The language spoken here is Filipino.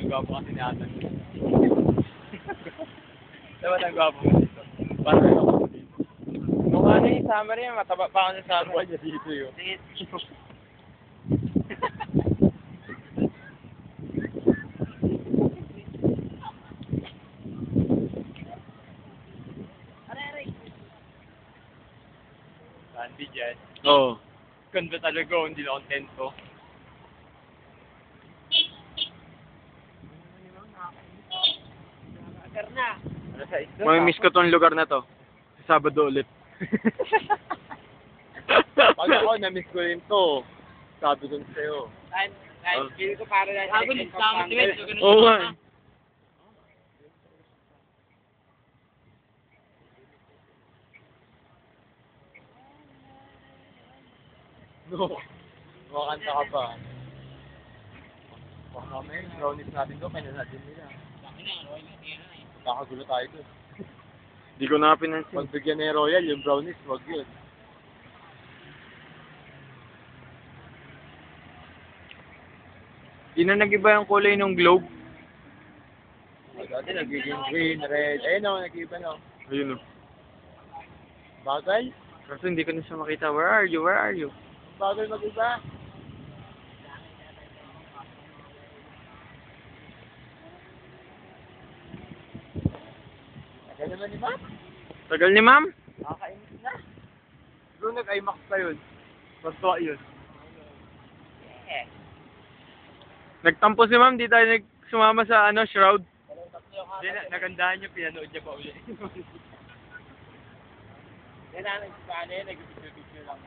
Ang gwapo kasi ni Atan. Dapat ang gwapo mo dito. Parang ako dito. Kung ano yung summer yan, mataba pa ako sa summer. Buwan niya dito yun. Sandy dyan. Oo. Ganda talaga, hindi na kontento. Ano sa isla? Mamimiss ko tong lugar na to. Sa Sabado ulit. Pag ako, na-miss ko rin to. Sabi ko sa'yo. Feel ko para na sa Oo nga. No. Makakanta ka pa. Baka mamaya, yung brownies natin doon, kanya natin nila. Kakagulo tayo doon. Di ko na pinansin. Pagbigyan ni Royal, yung brownies, wag yun. Di na nag-iba yung kulay ng globe. Dati nagiging green, red. Ayun o, nag-iba na. Ayun o. Bagay? Kaso hindi ko na siya makita. Where are you? Where are you? Bagay mag-iba. Tagal naman ni Ma'am. Tagal ni ma'am? Nakakainis na. Siguro nag-IMAX pa yun. Basta yun. Nagtampo si ma'am, di tayo sumama sa shroud. Hindi, nagandahan niya, pinanood niya pa uli. Yan na, nag-picture lang.